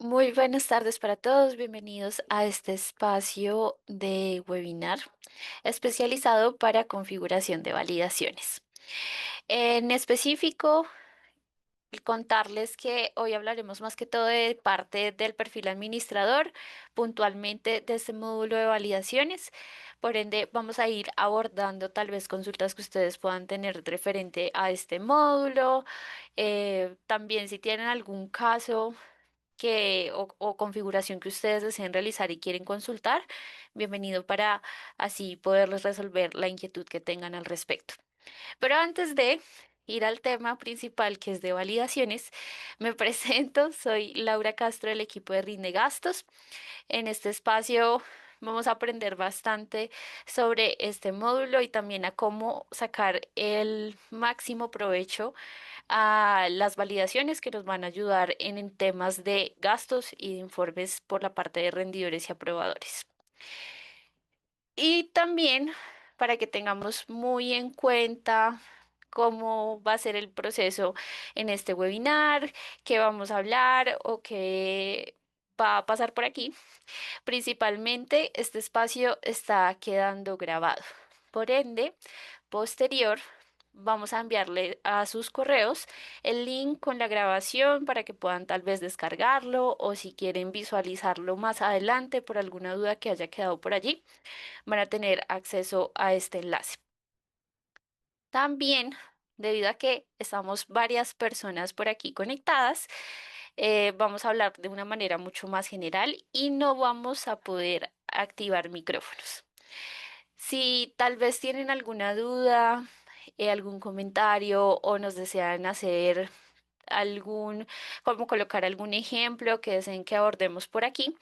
Muy buenas tardes para todos, bienvenidos a este espacio de webinar especializado para configuración de validaciones. En específico, contarles que hoy hablaremos más que todo de parte del perfil administrador, puntualmente de este módulo de validaciones. Por ende, vamos a ir abordando tal vez consultas que ustedes puedan tener referente a este módulo. También si tienen algún caso o configuración que ustedes deseen realizar y quieren consultar, bienvenido para así poderles resolver la inquietud que tengan al respecto. Pero antes de ir al tema principal, que es de validaciones, me presento, soy Laura Castro del equipo de Rinde Gastos. En este espacio vamos a aprender bastante sobre este módulo y también a cómo sacar el máximo provecho a las validaciones que nos van a ayudar en temas de gastos y de informes por la parte de rendidores y aprobadores. Y también para que tengamos muy en cuenta cómo va a ser el proceso en este webinar, qué vamos a hablar o qué va a pasar por aquí. Principalmente, este espacio está quedando grabado. Por ende, posterior, vamos a enviarle a sus correos el link con la grabación para que puedan tal vez descargarlo o si quieren visualizarlo más adelante por alguna duda que haya quedado por allí, van a tener acceso a este enlace. También, debido a que estamos varias personas por aquí conectadas, vamos a hablar de una manera mucho más general y no vamos a poder activar micrófonos. Si tal vez tienen alguna duda, algún comentario o nos desean hacer algún, como colocar algún ejemplo que deseen que abordemos por aquí,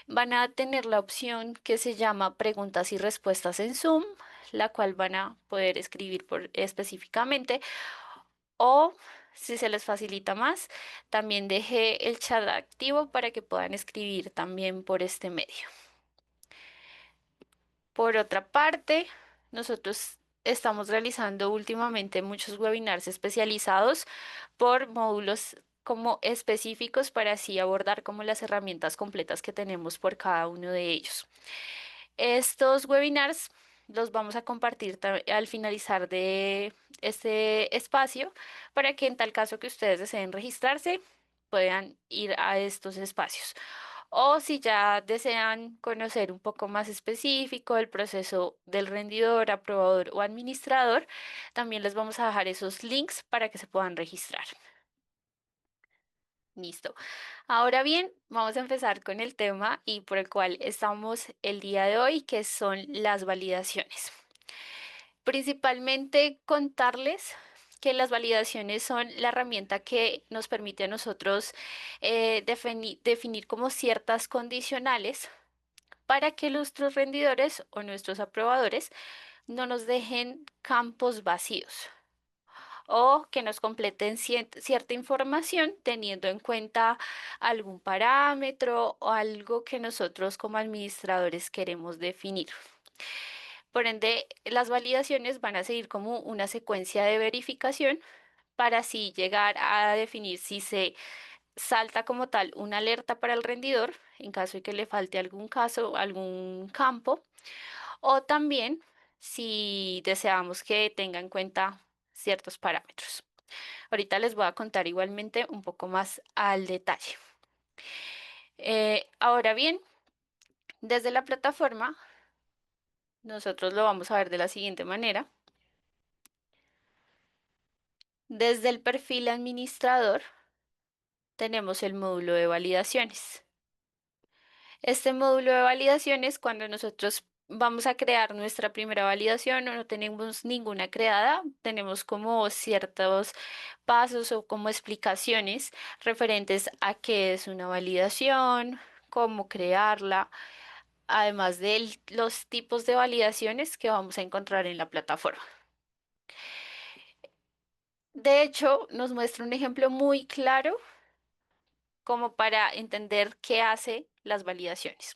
van a tener la opción que se llama preguntas y respuestas en Zoom, la cual van a poder escribir específicamente o si se les facilita más, también dejé el chat activo para que puedan escribir también por este medio. Por otra parte, nosotros estamos realizando últimamente muchos webinars especializados por módulos como específicos para así abordar como las herramientas completas que tenemos por cada uno de ellos. Estos webinars los vamos a compartir al finalizar de este espacio para que en tal caso que ustedes deseen registrarse, puedan ir a estos espacios. O si ya desean conocer un poco más específico el proceso del rendidor, aprobador o administrador, también les vamos a dejar esos links para que se puedan registrar. Listo. Ahora bien, vamos a empezar con el tema y por el cual estamos el día de hoy, que son las validaciones. Principalmente contarles que las validaciones son la herramienta que nos permite a nosotros definir como ciertas condicionales para que nuestros rendidores o nuestros aprobadores no nos dejen campos vacíos o que nos completen cierta información teniendo en cuenta algún parámetro o algo que nosotros como administradores queremos definir. Por ende, las validaciones van a seguir como una secuencia de verificación para así llegar a definir si se salta como tal una alerta para el rendidor en caso de que le falte algún caso, algún campo, o también si deseamos que tenga en cuenta ciertos parámetros. Ahorita les voy a contar igualmente un poco más al detalle. Ahora bien, desde la plataforma, nosotros lo vamos a ver de la siguiente manera. Desde el perfil administrador tenemos el módulo de validaciones. Este módulo de validaciones, cuando nosotros vamos a crear nuestra primera validación o no tenemos ninguna creada, tenemos como ciertos pasos o como explicaciones referentes a qué es una validación, cómo crearla, además de los tipos de validaciones que vamos a encontrar en la plataforma. De hecho, nos muestra un ejemplo muy claro como para entender qué hace las validaciones.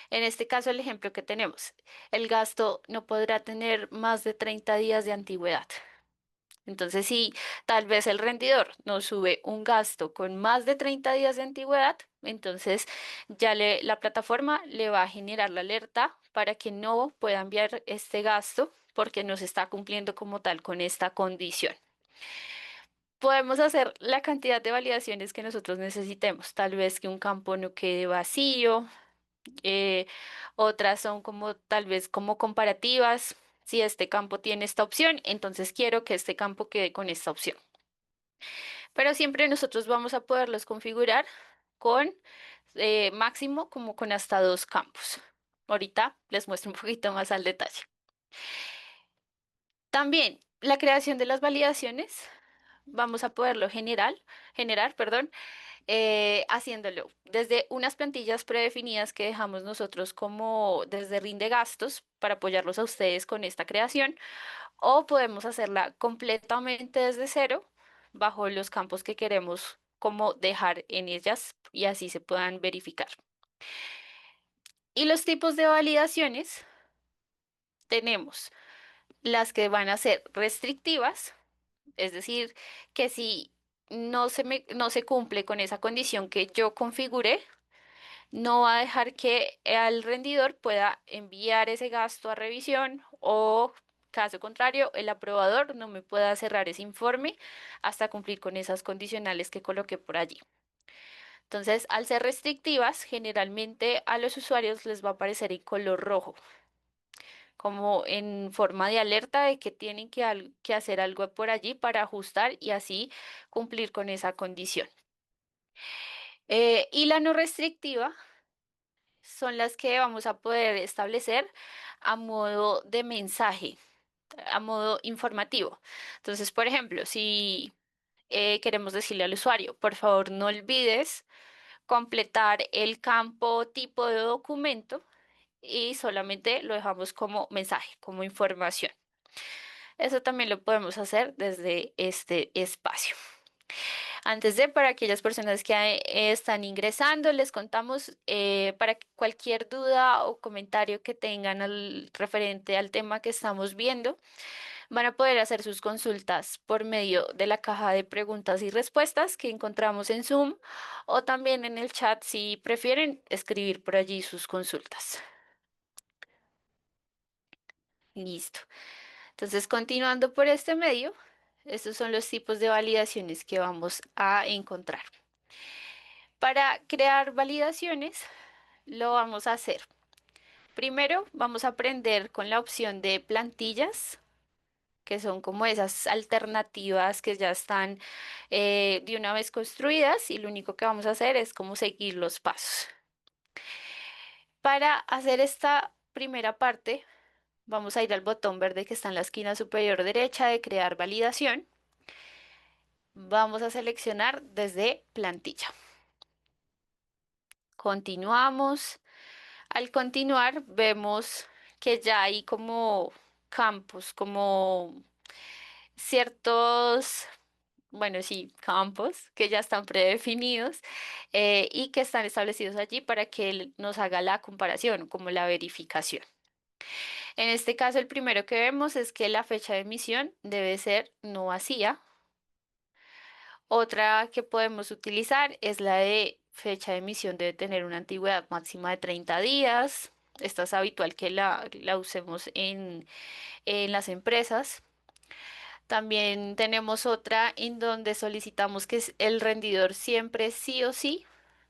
En este caso, el ejemplo que tenemos, el gasto no podrá tener más de 30 días de antigüedad. Entonces, si tal vez el rendidor nos sube un gasto con más de 30 días de antigüedad, entonces la plataforma le va a generar la alerta para que no pueda enviar este gasto porque no se está cumpliendo como tal con esta condición. Podemos hacer la cantidad de validaciones que nosotros necesitemos, tal vez que un campo no quede vacío, eh, otras son como tal vez como comparativas. Si este campo tiene esta opción, entonces quiero que este campo quede con esta opción. Pero siempre nosotros vamos a poderlos configurar con máximo como con hasta dos campos. Ahorita les muestro un poquito más al detalle. También la creación de las validaciones, vamos a poderlo generar, perdón, haciéndolo desde unas plantillas predefinidas que dejamos nosotros como desde Rinde Gastos para apoyarlos a ustedes con esta creación, o podemos hacerla completamente desde cero bajo los campos que queremos como dejar en ellas y así se puedan verificar. Y los tipos de validaciones tenemos las que van a ser restrictivas, es decir, que si no se cumple con esa condición que yo configuré, no va a dejar que el rendidor pueda enviar ese gasto a revisión o, caso contrario, el aprobador no me pueda cerrar ese informe hasta cumplir con esas condicionales que coloqué por allí. Entonces, al ser restrictivas, generalmente a los usuarios les va a aparecer en color rojo, como en forma de alerta de que tienen que hacer algo por allí para ajustar y así cumplir con esa condición. Y la no restrictiva son las que vamos a poder establecer a modo de mensaje, a modo informativo. Entonces, por ejemplo, si queremos decirle al usuario, por favor, no olvides completar el campo tipo de documento y solamente lo dejamos como mensaje, como información. Eso también lo podemos hacer desde este espacio. Antes de, para aquellas personas que están ingresando, les contamos para que cualquier duda o comentario que tengan referente al tema que estamos viendo, van a poder hacer sus consultas por medio de la caja de preguntas y respuestas que encontramos en Zoom o también en el chat si prefieren escribir por allí sus consultas. Listo. Entonces, continuando por este medio, estos son los tipos de validaciones que vamos a encontrar. Para crear validaciones, lo vamos a hacer. Primero, vamos a aprender con la opción de plantillas, que son como esas alternativas que ya están de una vez construidas y lo único que vamos a hacer es como seguir los pasos. Para hacer esta primera parte, vamos a ir al botón verde que está en la esquina superior derecha de crear validación. Vamos a seleccionar desde plantilla. Continuamos. Al continuar, vemos que ya hay como campos, como ciertos, bueno, sí, campos que ya están predefinidos y que están establecidos allí para que él nos haga la comparación, como la verificación. En este caso, el primero que vemos es que la fecha de emisión debe ser no vacía. Otra que podemos utilizar es la de fecha de emisión debe tener una antigüedad máxima de 30 días. Esta es habitual que la usemos en las empresas. También tenemos otra en donde solicitamos que el rendidor siempre sí o sí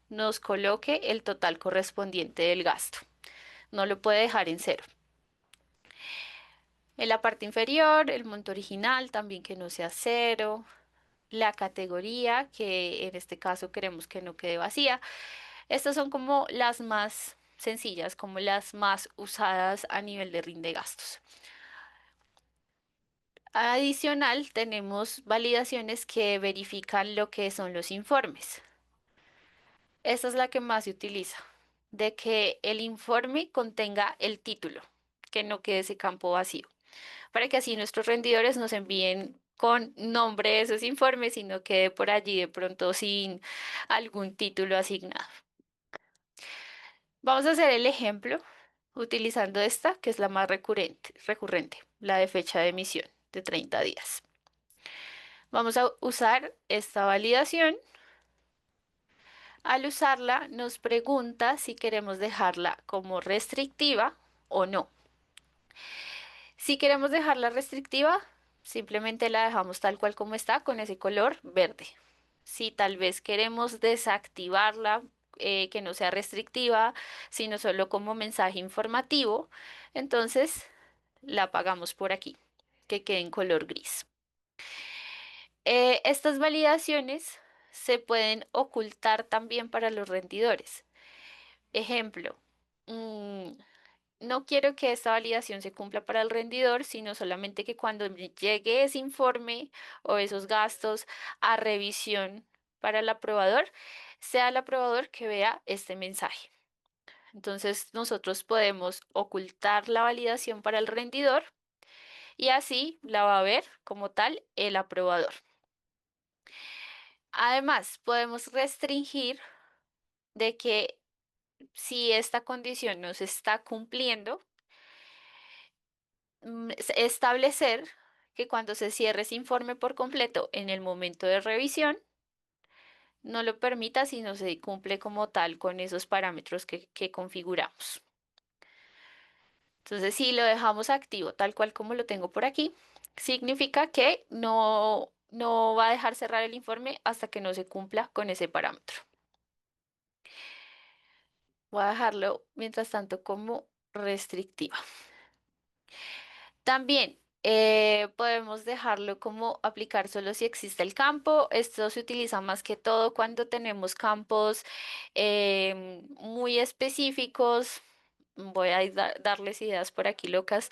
nos coloque el total correspondiente del gasto. No lo puede dejar en cero. En la parte inferior, el monto original también que no sea cero. La categoría, que en este caso queremos que no quede vacía. Estas son como las más sencillas, como las más usadas a nivel de rinde gastos. Adicional, tenemos validaciones que verifican lo que son los informes. Esta es la que más se utiliza, de que el informe contenga el título, que no quede ese campo vacío, para que así nuestros rendidores nos envíen con nombre de esos informes y no quede por allí de pronto sin algún título asignado. Vamos a hacer el ejemplo utilizando esta, que es la más recurrente, la de fecha de emisión de 30 días. Vamos a usar esta validación. Al usarla, nos pregunta si queremos dejarla como restrictiva o no. Si queremos dejarla restrictiva, simplemente la dejamos tal cual como está, con ese color verde. Si tal vez queremos desactivarla, que no sea restrictiva, sino solo como mensaje informativo, entonces la apagamos por aquí, que quede en color gris. Estas validaciones se pueden ocultar también para los rendidores. Ejemplo, mm, no quiero que esta validación se cumpla para el rendidor, sino solamente que cuando me llegue ese informe o esos gastos a revisión para el aprobador, sea el aprobador que vea este mensaje. Entonces, nosotros podemos ocultar la validación para el rendidor y así la va a ver como tal el aprobador. Además, podemos restringir de que si esta condición no se está cumpliendo, establecer que cuando se cierre ese informe por completo en el momento de revisión, no lo permita si no se cumple como tal con esos parámetros que configuramos. Entonces, si lo dejamos activo tal cual como lo tengo por aquí, significa que no va a dejar cerrar el informe hasta que no se cumpla con ese parámetro. Voy a dejarlo mientras tanto como restrictiva. También podemos dejarlo como aplicar solo si existe el campo. Esto se utiliza más que todo cuando tenemos campos muy específicos. Voy a darles ideas por aquí locas.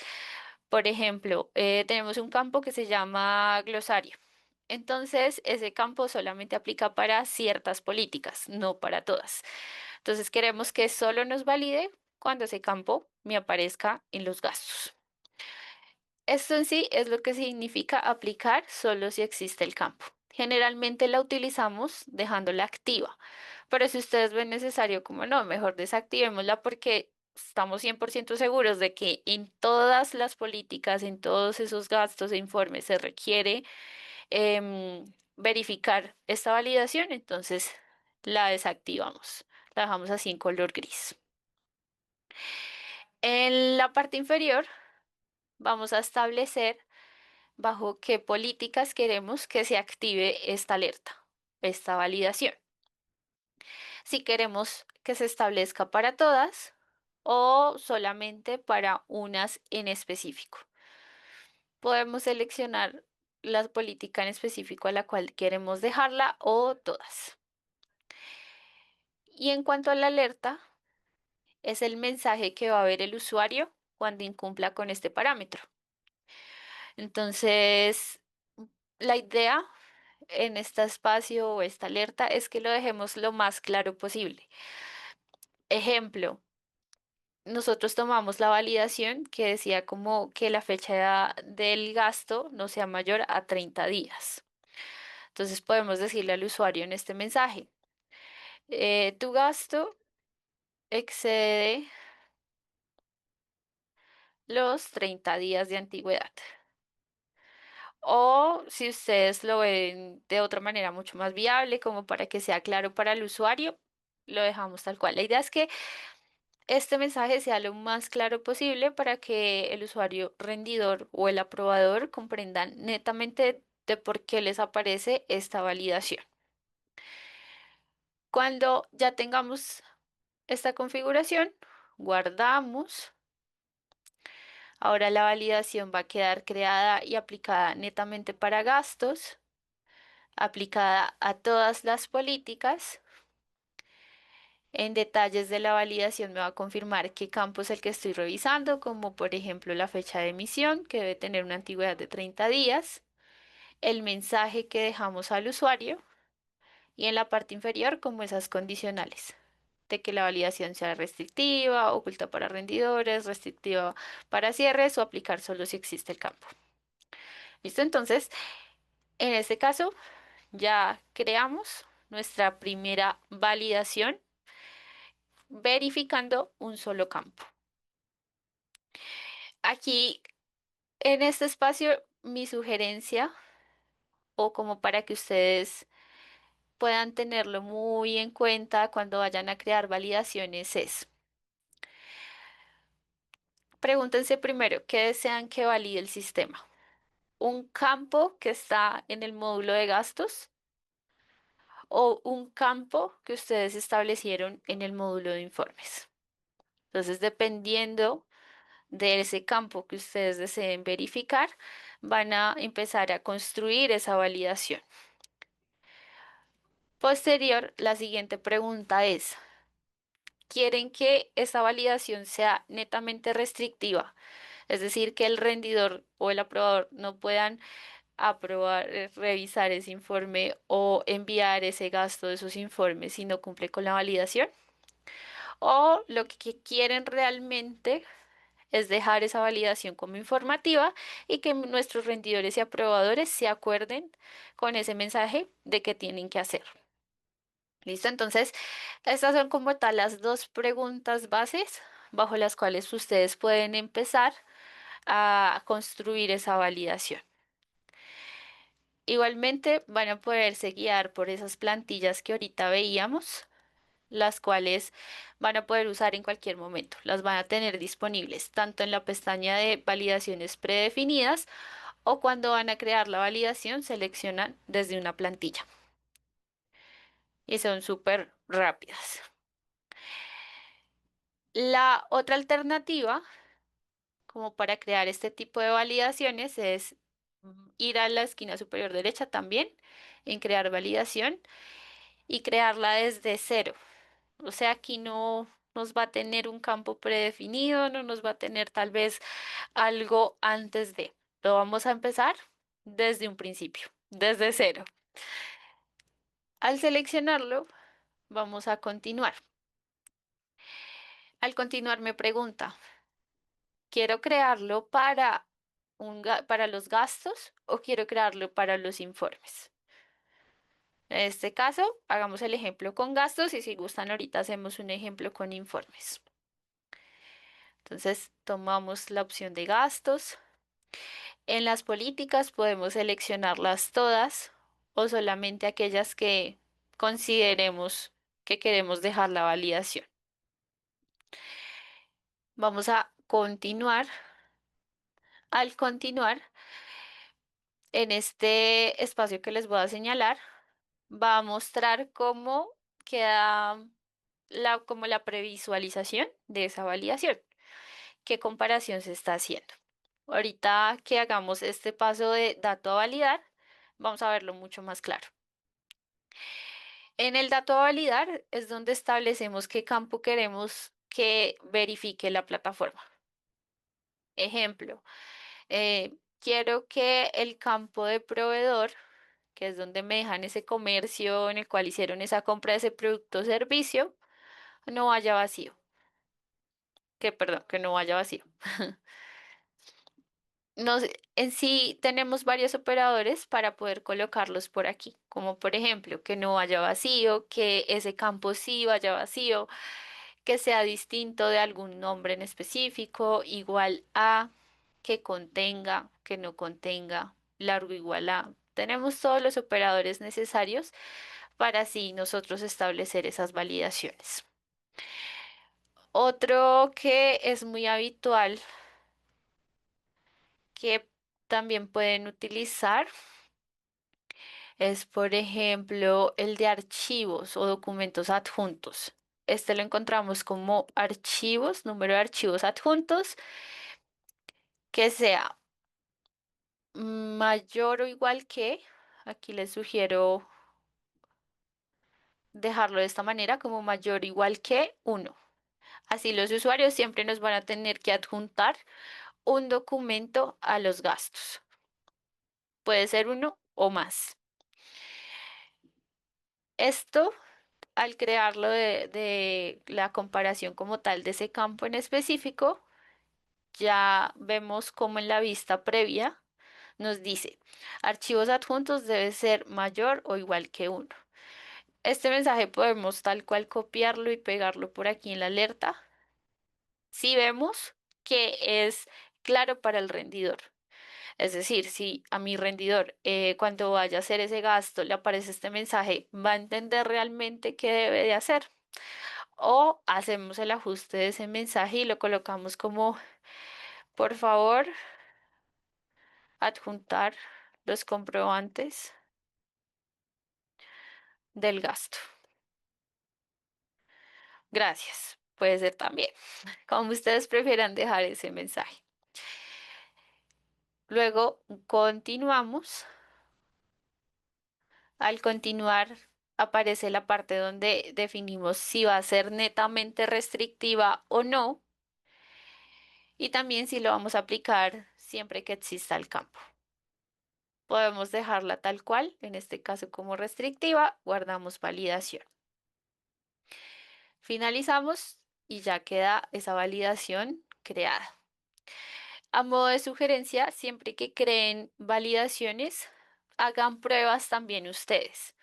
Por ejemplo, tenemos un campo que se llama glosario. Entonces, ese campo solamente aplica para ciertas políticas, no para todas. Entonces, queremos que solo nos valide cuando ese campo me aparezca en los gastos. Esto en sí es lo que significa aplicar solo si existe el campo. Generalmente la utilizamos dejándola activa, pero si ustedes ven necesario, como no, mejor desactivémosla porque estamos 100% seguros de que en todas las políticas, en todos esos gastos e informes se requiere verificar esta validación, entonces la desactivamos, la dejamos así en color gris. En la parte inferior vamos a establecer bajo qué políticas queremos que se active esta alerta, esta validación. Si queremos que se establezca para todas o solamente para unas en específico. Podemos seleccionar la política en específico a la cual queremos dejarla o todas. Y en cuanto a la alerta, es el mensaje que va a ver el usuario cuando incumpla con este parámetro. Entonces, la idea en este espacio o esta alerta es que lo dejemos lo más claro posible. Ejemplo, nosotros tomamos la validación que decía como que la fecha del gasto no sea mayor a 30 días. Entonces podemos decirle al usuario en este mensaje, tu gasto excede los 30 días de antigüedad. O si ustedes lo ven de otra manera mucho más viable, como para que sea claro para el usuario, lo dejamos tal cual. La idea es que este mensaje sea lo más claro posible para que el usuario rendidor o el aprobador comprendan netamente de por qué les aparece esta validación. Cuando ya tengamos esta configuración, guardamos. Ahora la validación va a quedar creada y aplicada netamente para gastos, aplicada a todas las políticas. En detalles de la validación me va a confirmar qué campo es el que estoy revisando, como por ejemplo la fecha de emisión, que debe tener una antigüedad de 30 días, el mensaje que dejamos al usuario y en la parte inferior como esas condicionales, de que la validación sea restrictiva, oculta para rendidores, restrictiva para cierres o aplicar solo si existe el campo. ¿Listo? Entonces, en este caso ya creamos nuestra primera validación verificando un solo campo. Aquí, en este espacio, mi sugerencia o como para que ustedes puedan tenerlo muy en cuenta cuando vayan a crear validaciones es, pregúntense primero, ¿qué desean que valide el sistema? ¿Un campo que está en el módulo de gastos o un campo que ustedes establecieron en el módulo de informes? Entonces, dependiendo de ese campo que ustedes deseen verificar, van a empezar a construir esa validación. Posterior, la siguiente pregunta es, ¿quieren que esa validación sea netamente restrictiva? Es decir, que el rendidor o el aprobador no puedan aprobar, revisar ese informe o enviar ese gasto de esos informes si no cumple con la validación. O lo que quieren realmente es dejar esa validación como informativa y que nuestros rendidores y aprobadores se acuerden con ese mensaje de que tienen que hacer. ¿Listo? Entonces, estas son como tal las dos preguntas bases bajo las cuales ustedes pueden empezar a construir esa validación. Igualmente van a poderse guiar por esas plantillas que ahorita veíamos, las cuales van a poder usar en cualquier momento. Las van a tener disponibles tanto en la pestaña de validaciones predefinidas o cuando van a crear la validación, seleccionan desde una plantilla y son súper rápidas. La otra alternativa, como para crear este tipo de validaciones, es ir a la esquina superior derecha también en crear validación y crearla desde cero. O sea, aquí no nos va a tener un campo predefinido, no nos va a tener tal vez algo antes de. Lo vamos a empezar desde un principio, desde cero. Al seleccionarlo, vamos a continuar. Al continuar me pregunta, ¿quiero crearlo para, para los gastos o quiero crearlo para los informes? En este caso, hagamos el ejemplo con gastos y si gustan ahorita hacemos un ejemplo con informes. Entonces, tomamos la opción de gastos. En las políticas podemos seleccionarlas todas o solamente aquellas que consideremos que queremos dejar la validación. Vamos a continuar. Al continuar, en este espacio que les voy a señalar, va a mostrar cómo queda como la previsualización de esa validación, qué comparación se está haciendo. Ahorita que hagamos este paso de dato a validar, vamos a verlo mucho más claro. En el dato a validar es donde establecemos qué campo queremos que verifique la plataforma. Ejemplo, quiero que el campo de proveedor, que es donde me dejan ese comercio en el cual hicieron esa compra de ese producto o servicio, no vaya vacío. Perdón, que no vaya vacío. En sí tenemos varios operadores para poder colocarlos por aquí, como por ejemplo que no vaya vacío, que ese campo sí vaya vacío, que sea distinto de algún nombre en específico, igual a, que contenga, que no contenga, largo igual a. Tenemos todos los operadores necesarios para así nosotros establecer esas validaciones. Otro que es muy habitual que también pueden utilizar es, por ejemplo, el de archivos o documentos adjuntos. Este lo encontramos como archivos, número de archivos adjuntos, que sea mayor o igual que, aquí les sugiero dejarlo de esta manera, como mayor o igual que uno. Así los usuarios siempre nos van a tener que adjuntar un documento a los gastos. Puede ser uno o más. Esto al crearlo de la comparación como tal de ese campo en específico, ya vemos como en la vista previa nos dice, archivos adjuntos debe ser mayor o igual que uno. Este mensaje podemos tal cual copiarlo y pegarlo por aquí en la alerta si vemos que es claro para el rendidor. Es decir, si a mi rendidor cuando vaya a hacer ese gasto le aparece este mensaje, va a entender realmente qué debe de hacer. O hacemos el ajuste de ese mensaje y lo colocamos como, por favor, adjuntar los comprobantes del gasto. Gracias. Puede ser también, como ustedes prefieran dejar ese mensaje. Luego continuamos. Al continuar, aparece la parte donde definimos si va a ser netamente restrictiva o no, y también si lo vamos a aplicar siempre que exista el campo. Podemos dejarla tal cual, en este caso como restrictiva, guardamos validación. Finalizamos y ya queda esa validación creada. A modo de sugerencia, siempre que creen validaciones, hagan pruebas también ustedes.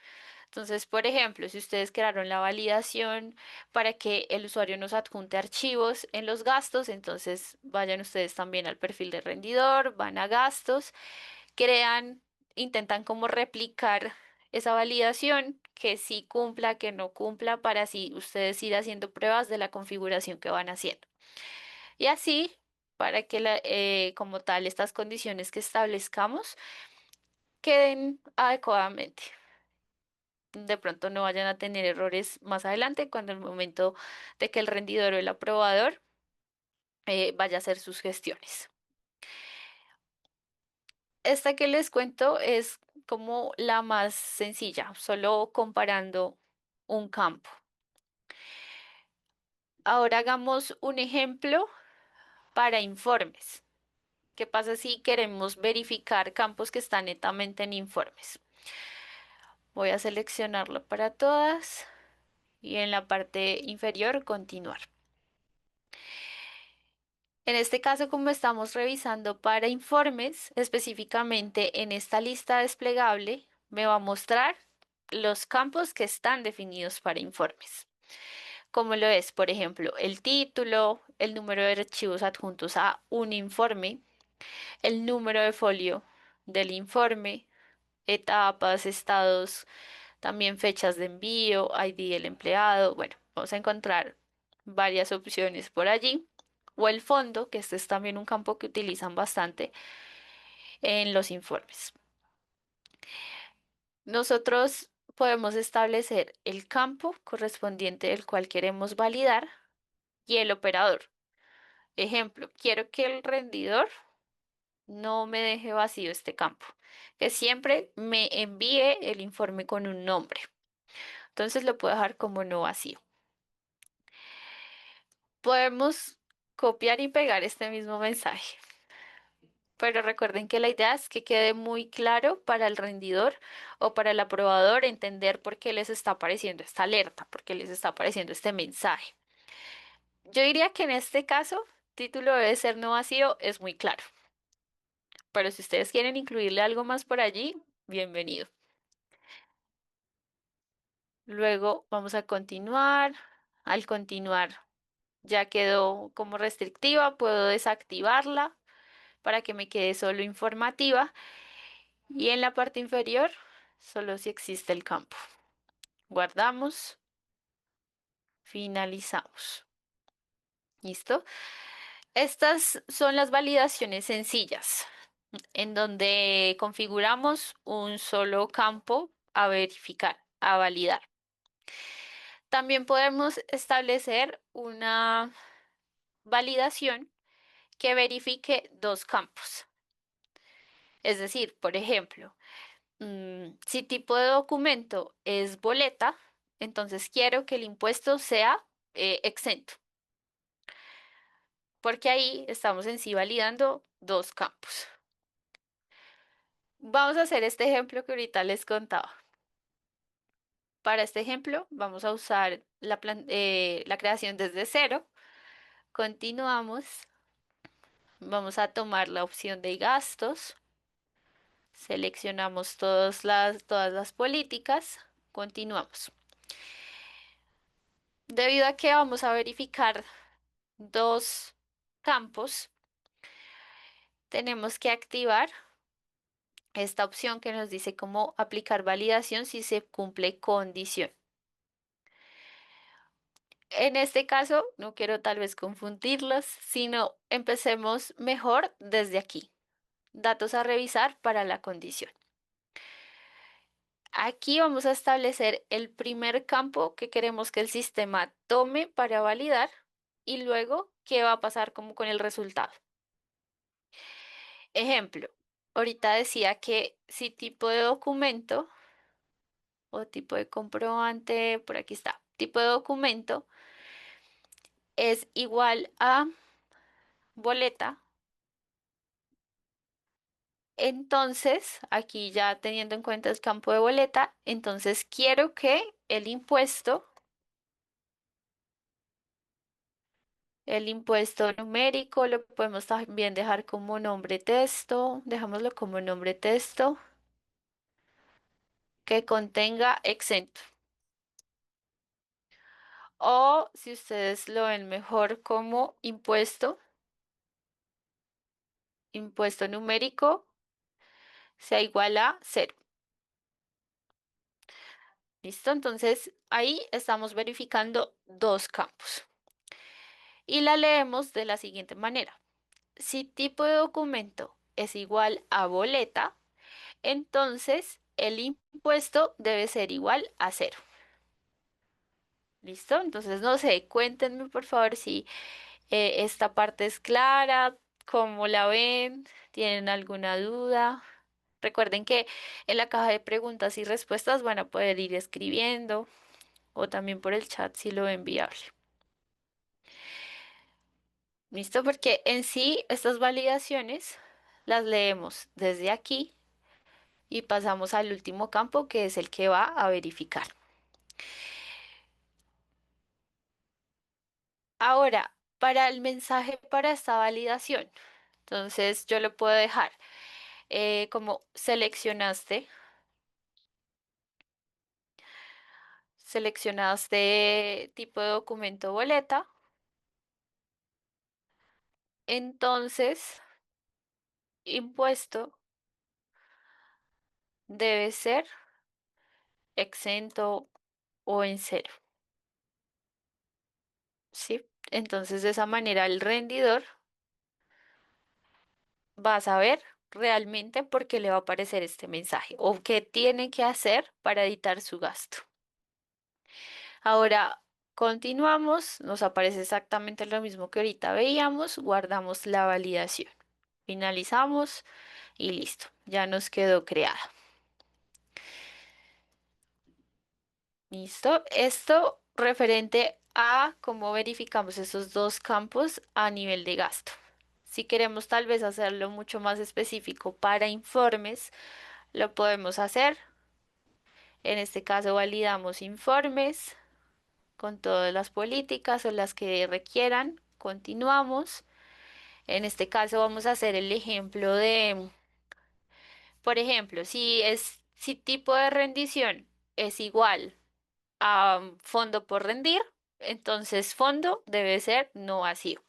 Entonces, por ejemplo, si ustedes crearon la validación para que el usuario nos adjunte archivos en los gastos, entonces vayan ustedes también al perfil de rendidor, van a gastos, crean, intentan como replicar esa validación, que sí cumpla, que no cumpla, para así ustedes ir haciendo pruebas de la configuración que van haciendo. Y así, para que como tal estas condiciones que establezcamos queden adecuadamente. De pronto no vayan a tener errores más adelante cuando el momento de que el rendidor o el aprobador vaya a hacer sus gestiones. Esta que les cuento es como la más sencilla, solo comparando un campo. Ahora hagamos un ejemplo para informes. ¿Qué pasa si queremos verificar campos que están netamente en informes? Voy a seleccionarlo para todas y en la parte inferior continuar. En este caso, como estamos revisando para informes, específicamente en esta lista desplegable, me va a mostrar los campos que están definidos para informes, como lo es, por ejemplo, el título, el número de archivos adjuntos a un informe, el número de folio del informe, etapas, estados, también fechas de envío, ID del empleado. Bueno, vamos a encontrar varias opciones por allí. O el fondo, que este es también un campo que utilizan bastante en los informes. Nosotros podemos establecer el campo correspondiente del cual queremos validar y el operador. Ejemplo, quiero que el rendidor no me deje vacío este campo, que siempre me envíe el informe con un nombre. Entonces lo puedo dejar como no vacío. Podemos copiar y pegar este mismo mensaje, pero recuerden que la idea es que quede muy claro para el rendidor o para el aprobador entender por qué les está apareciendo esta alerta, por qué les está apareciendo este mensaje. Yo diría que en este caso, título debe ser no vacío, es muy claro, pero si ustedes quieren incluirle algo más por allí, bienvenido. Luego vamos a continuar. Al continuar, ya quedó como restrictiva, puedo desactivarla para que me quede solo informativa y en la parte inferior solo si existe el campo. Guardamos, finalizamos. ¿Listo? Estas son las validaciones sencillas en donde configuramos un solo campo a verificar, a validar. También podemos establecer una validación que verifique dos campos. Es decir, por ejemplo, si tipo de documento es boleta, entonces quiero que el impuesto sea exento, porque ahí estamos en sí validando dos campos. Vamos a hacer este ejemplo que ahorita les contaba. Para este ejemplo, vamos a usar la creación desde cero. Continuamos. Vamos a tomar la opción de gastos. Seleccionamos todas las políticas. Continuamos. Debido a que vamos a verificar dos campos, tenemos que activar. esta opción que nos dice cómo aplicar validación si se cumple condición. En este caso, no quiero tal vez confundirlos, sino empecemos mejor desde aquí. Datos a revisar para la condición. Aquí vamos a establecer el primer campo que queremos que el sistema tome para validar y luego qué va a pasar como con el resultado. Ejemplo, ahorita decía que si tipo de documento o tipo de comprobante, por aquí está, tipo de documento es igual a boleta. Entonces, aquí ya teniendo en cuenta el campo de boleta, entonces quiero que el impuesto numérico lo podemos también dejar como nombre texto, dejámoslo como nombre texto que contenga exento. O si ustedes lo ven mejor como impuesto numérico, sea igual a cero. ¿Listo? Entonces ahí estamos verificando dos campos. Y la leemos de la siguiente manera. Si tipo de documento es igual a boleta, entonces el impuesto debe ser igual a cero. ¿Listo? Entonces, no sé, cuéntenme por favor si esta parte es clara, cómo la ven, tienen alguna duda. Recuerden que en la caja de preguntas y respuestas van a poder ir escribiendo o también por el chat si lo ven viable. ¿Listo? Porque en sí estas validaciones las leemos desde aquí y pasamos al último campo que es el que va a verificar. Ahora, para el mensaje para esta validación, entonces yo lo puedo dejar como seleccionaste tipo de documento boleta, entonces impuesto debe ser exento o en cero, ¿sí? Entonces de esa manera el rendidor va a saber realmente por qué le va a aparecer este mensaje o qué tiene que hacer para editar su gasto. Ahora continuamos, nos aparece exactamente lo mismo que ahorita veíamos, guardamos la validación, finalizamos y listo, ya nos quedó creada. Listo, esto referente a cómo verificamos esos dos campos a nivel de gasto. Si queremos tal vez hacerlo mucho más específico para informes, lo podemos hacer. En este caso validamos informes con todas las políticas o las que requieran. Continuamos. En este caso vamos a hacer el ejemplo de, por ejemplo, si tipo de rendición es igual a fondo por rendir, entonces fondo debe ser no vacío.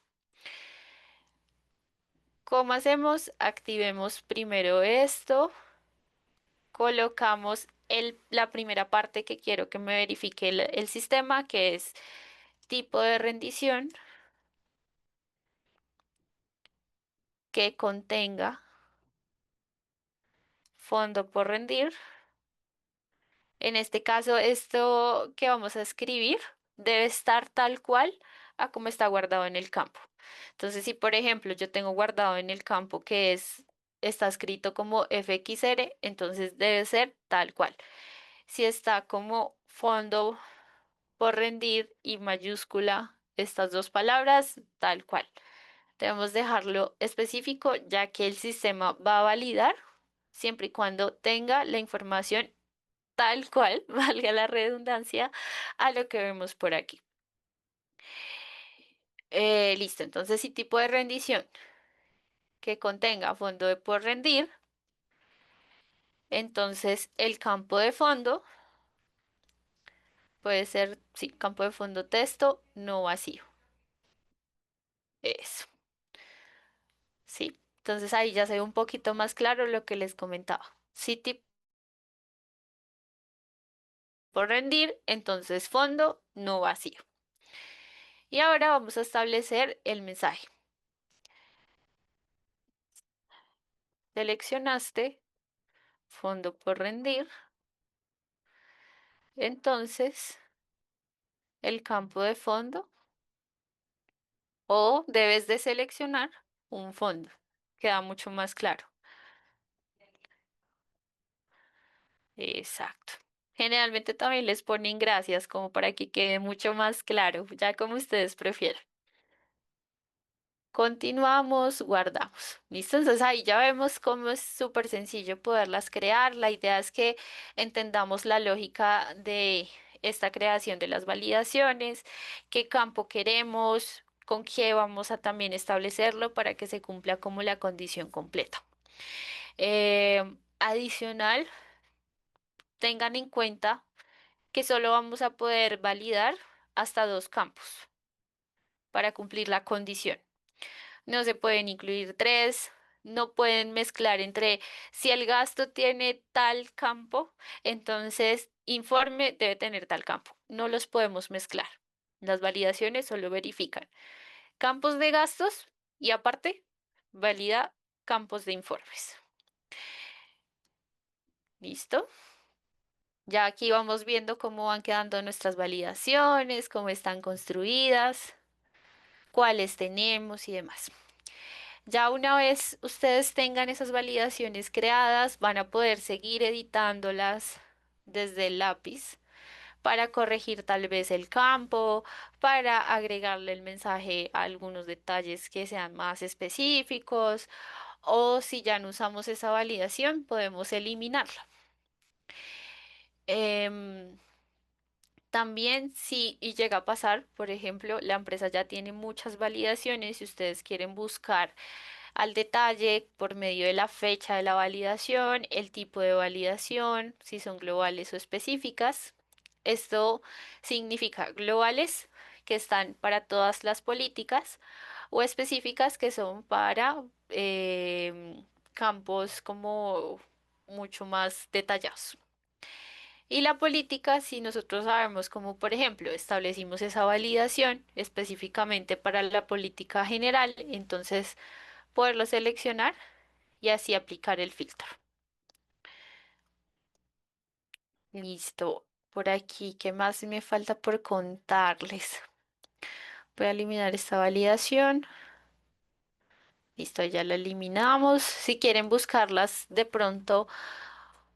¿Cómo hacemos? Activemos primero esto, colocamos la primera parte que quiero que me verifique el sistema, que es tipo de rendición que contenga fondo por rendir. En este caso, esto que vamos a escribir debe estar tal cual a como está guardado en el campo. Entonces, si por ejemplo yo tengo guardado en el campo está escrito como FXR, entonces debe ser tal cual. Si está como fondo por rendir y mayúscula estas dos palabras, tal cual. Debemos dejarlo específico ya que el sistema va a validar siempre y cuando tenga la información tal cual, valga la redundancia, a lo que vemos por aquí. Listo, entonces si tipo de rendición que contenga fondo de por rendir, entonces el campo de fondo puede ser, sí, campo de fondo texto no vacío. Eso, sí. Entonces ahí ya se ve un poquito más claro lo que les comentaba. Si tipo por rendir, entonces fondo no vacío. Y ahora vamos a establecer el mensaje. Seleccionaste fondo por rendir, entonces el campo de fondo o debes de seleccionar un fondo. Queda mucho más claro. Exacto. Generalmente también les ponen gracias como para que quede mucho más claro, ya como ustedes prefieran. Continuamos, guardamos. ¿Listo? Entonces ahí ya vemos cómo es súper sencillo poderlas crear. La idea es que entendamos la lógica de esta creación de las validaciones, qué campo queremos, con qué vamos a también establecerlo para que se cumpla como la condición completa. Adicional, tengan en cuenta que solo vamos a poder validar hasta dos campos para cumplir la condición. No se pueden incluir tres, no pueden mezclar entre si el gasto tiene tal campo, entonces informe debe tener tal campo. No los podemos mezclar. Las validaciones solo verifican campos de gastos y aparte valida campos de informes. ¿Listo? Ya aquí vamos viendo cómo van quedando nuestras validaciones, cómo están construidas, cuáles tenemos y demás. Ya una vez ustedes tengan esas validaciones creadas, van a poder seguir editándolas desde el lápiz para corregir tal vez el campo, para agregarle el mensaje a algunos detalles que sean más específicos, o si ya no usamos esa validación, podemos eliminarla. Em, También si y llega a pasar, por ejemplo, la empresa ya tiene muchas validaciones y ustedes quieren buscar al detalle por medio de la fecha de la validación, el tipo de validación, si son globales o específicas. Esto significa globales que están para todas las políticas o específicas que son para campos como mucho más detallados. Y la política, si nosotros sabemos como, por ejemplo, establecimos esa validación específicamente para la política general, entonces poderlo seleccionar y así aplicar el filtro. Listo. Por aquí, ¿qué más me falta por contarles? Voy a eliminar esta validación. Listo, ya la eliminamos. Si quieren buscarlas de pronto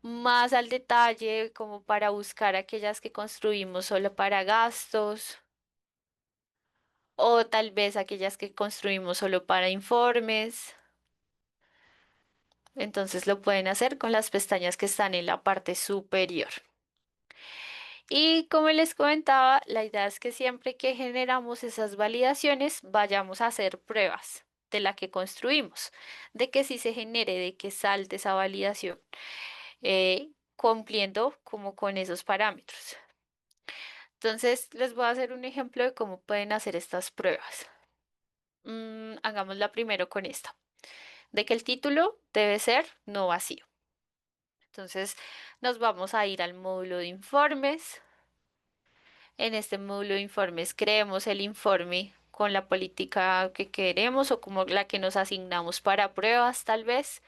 más al detalle, como para buscar aquellas que construimos solo para gastos, o tal vez aquellas que construimos solo para informes. Entonces lo pueden hacer con las pestañas que están en la parte superior. Y como les comentaba, la idea es que siempre que generamos esas validaciones, vayamos a hacer pruebas de la que construimos, de que sí se genere, de que salte esa validación, cumpliendo como con esos parámetros. Entonces, les voy a hacer un ejemplo de cómo pueden hacer estas pruebas. Hagámosla primero con esta, de que el título debe ser no vacío. Entonces, nos vamos a ir al módulo de informes. En este módulo de informes creemos el informe con la política que queremos o como la que nos asignamos para pruebas, tal vez.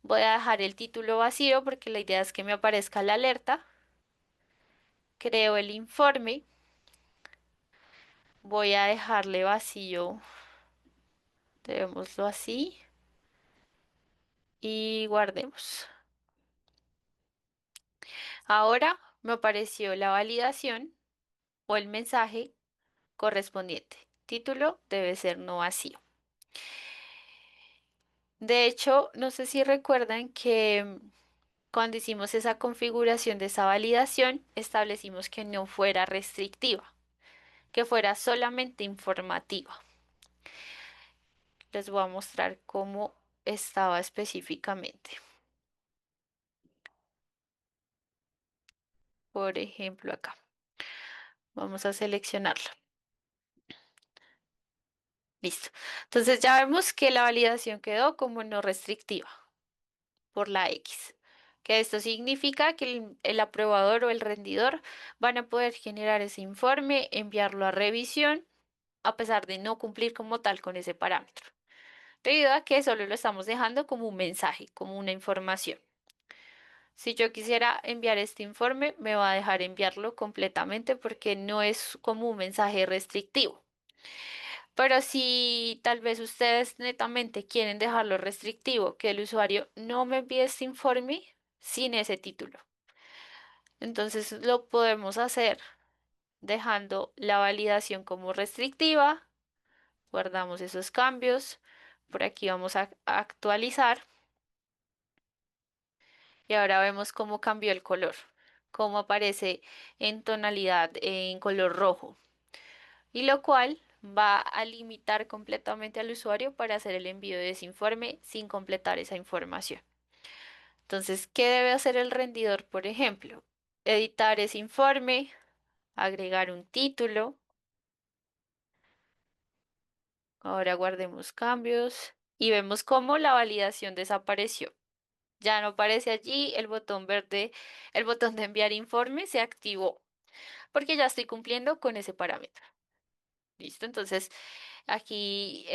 Voy a dejar el título vacío porque la idea es que me aparezca la alerta. Creo el informe. Voy a dejarle vacío, dejémoslo así y guardemos. Ahora me apareció la validación o el mensaje correspondiente. Título debe ser no vacío. De hecho, no sé si recuerdan que cuando hicimos esa configuración de esa validación, establecimos que no fuera restrictiva, que fuera solamente informativa. Les voy a mostrar cómo estaba específicamente. Por ejemplo, acá. Vamos a seleccionarla. Listo. Entonces ya vemos que la validación quedó como no restrictiva por la X. Que esto significa que el aprobador o el rendidor van a poder generar ese informe, enviarlo a revisión, a pesar de no cumplir como tal con ese parámetro. Debido a que solo lo estamos dejando como un mensaje, como una información. Si yo quisiera enviar este informe, me va a dejar enviarlo completamente porque no es como un mensaje restrictivo. Pero si tal vez ustedes netamente quieren dejarlo restrictivo, que el usuario no me envíe este informe sin ese título. Entonces lo podemos hacer dejando la validación como restrictiva, guardamos esos cambios, por aquí vamos a actualizar y ahora vemos cómo cambió el color, cómo aparece en tonalidad en color rojo, y lo cual va a limitar completamente al usuario para hacer el envío de ese informe sin completar esa información. Entonces, ¿qué debe hacer el rendidor, por ejemplo? Editar ese informe, agregar un título. Ahora guardemos cambios y vemos cómo la validación desapareció. Ya no aparece allí el botón verde, el botón de enviar informe se activó porque ya estoy cumpliendo con ese parámetro. Listo, entonces aquí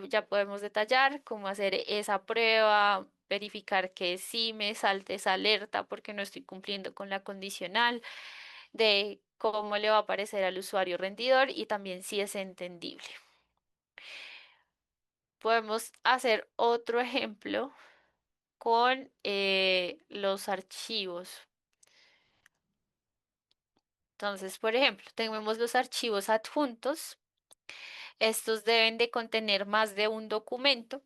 ya podemos detallar cómo hacer esa prueba, verificar que sí me salte esa alerta porque no estoy cumpliendo con la condicional, de cómo le va a aparecer al usuario rendidor y también si es entendible. Podemos hacer otro ejemplo con los archivos. Entonces, por ejemplo, tenemos los archivos adjuntos. Estos deben de contener más de un documento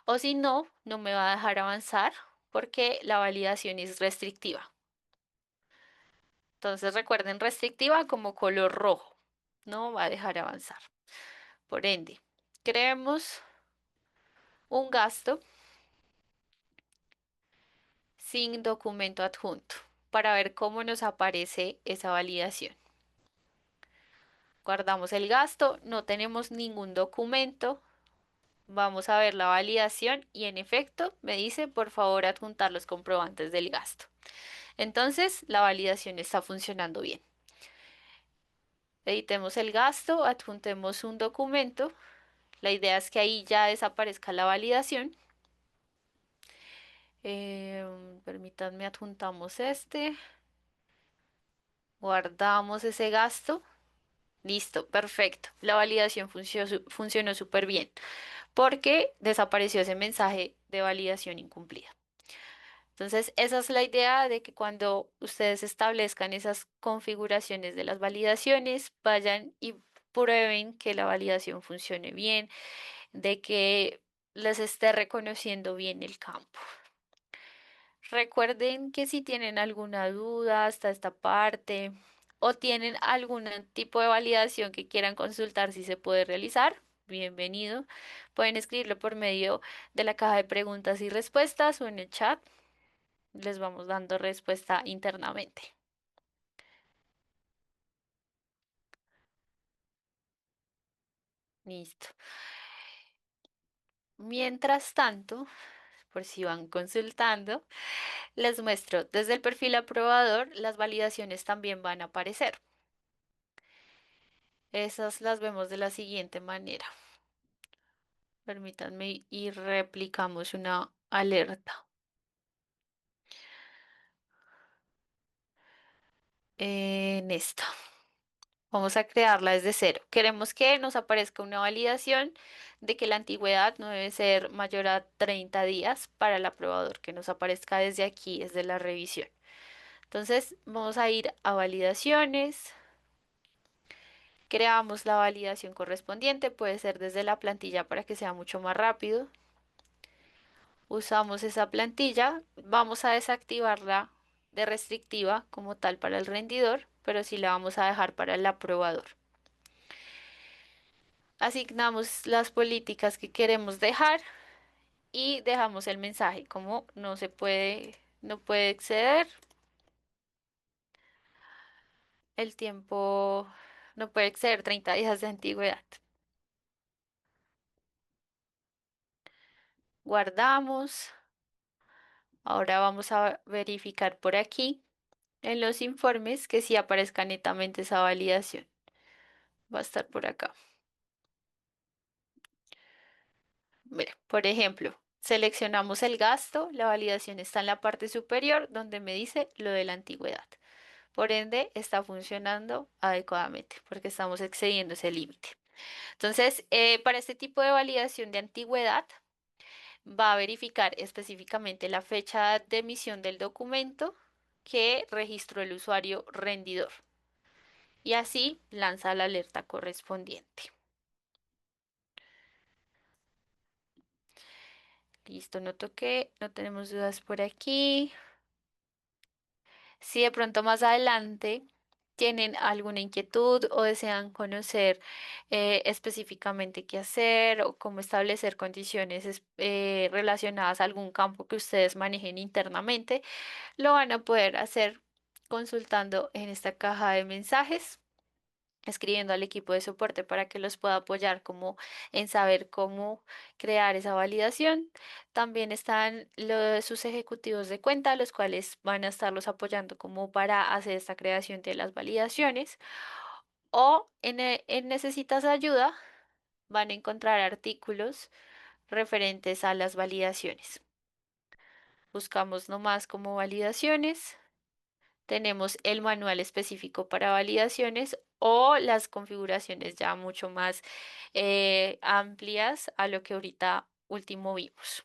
o si no, no me va a dejar avanzar porque la validación es restrictiva. Entonces, recuerden restrictiva como color rojo. No va a dejar avanzar. Por ende, creemos un gasto sin documento adjunto para ver cómo nos aparece esa validación. Guardamos el gasto, no tenemos ningún documento. Vamos a ver la validación y en efecto me dice por favor adjuntar los comprobantes del gasto. Entonces la validación está funcionando bien. Editemos el gasto, adjuntemos un documento. La idea es que ahí ya desaparezca la validación. Permítanme adjuntamos este. Guardamos ese gasto. Listo, perfecto. La validación funcionó súper bien porque desapareció ese mensaje de validación incumplida. Entonces, esa es la idea de que cuando ustedes establezcan esas configuraciones de las validaciones, vayan y prueben que la validación funcione bien, de que les esté reconociendo bien el campo. Recuerden que si tienen alguna duda hasta esta parte o tienen algún tipo de validación que quieran consultar si se puede realizar, bienvenido. Pueden escribirlo por medio de la caja de preguntas y respuestas o en el chat. Les vamos dando respuesta internamente. Listo. Mientras tanto, por si van consultando, les muestro desde el perfil aprobador, las validaciones también van a aparecer. Esas las vemos de la siguiente manera. Permítanme y replicamos una alerta en esta. Vamos a crearla desde cero. Queremos que nos aparezca una validación de que la antigüedad no debe ser mayor a 30 días para el aprobador, que nos aparezca desde aquí, desde la revisión. Entonces, vamos a ir a validaciones, creamos la validación correspondiente, puede ser desde la plantilla para que sea mucho más rápido. Usamos esa plantilla, vamos a desactivarla de restrictiva como tal para el rendidor, pero sí la vamos a dejar para el aprobador. Asignamos las políticas que queremos dejar y dejamos el mensaje como no se puede, no puede exceder el tiempo, no puede exceder 30 días de antigüedad. Guardamos. Ahora vamos a verificar por aquí en los informes que sí aparezca netamente esa validación. Va a estar por acá. Mira, por ejemplo, seleccionamos el gasto, la validación está en la parte superior donde me dice lo de la antigüedad. Por ende, está funcionando adecuadamente porque estamos excediendo ese límite. Entonces, para este tipo de validación de antigüedad, va a verificar específicamente la fecha de emisión del documento que registró el usuario rendidor y así lanza la alerta correspondiente. Listo, noto que no tenemos dudas por aquí. Si de pronto más adelante tienen alguna inquietud o desean conocer específicamente qué hacer o cómo establecer condiciones relacionadas a algún campo que ustedes manejen internamente, lo van a poder hacer consultando en esta caja de mensajes, escribiendo al equipo de soporte para que los pueda apoyar como en saber cómo crear esa validación. También están sus ejecutivos de cuenta, los cuales van a estarlos apoyando como para hacer esta creación de las validaciones. O en necesitas ayuda, van a encontrar artículos referentes a las validaciones. Buscamos nomás como validaciones. Tenemos el manual específico para validaciones o las configuraciones ya mucho más amplias a lo que ahorita último vimos.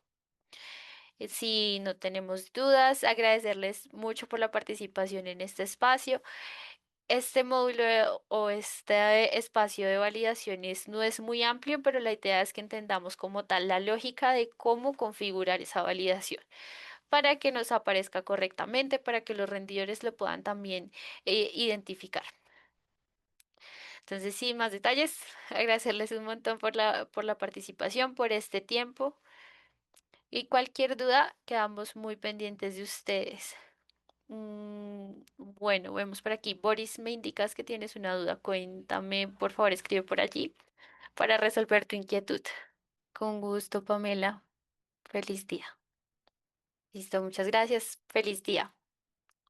Si no tenemos dudas, agradecerles mucho por la participación en este espacio. Este módulo o este espacio de validaciones no es muy amplio, pero la idea es que entendamos como tal la lógica de cómo configurar esa validación para que nos aparezca correctamente, para que los rendidores lo puedan también identificar. Entonces, sin más detalles, agradecerles un montón por la participación, por este tiempo y cualquier duda, quedamos muy pendientes de ustedes. Bueno, vemos por aquí. Boris, me indicas que tienes una duda. Cuéntame, por favor, escribe por allí para resolver tu inquietud. Con gusto, Pamela. Feliz día. Listo, muchas gracias. Feliz día.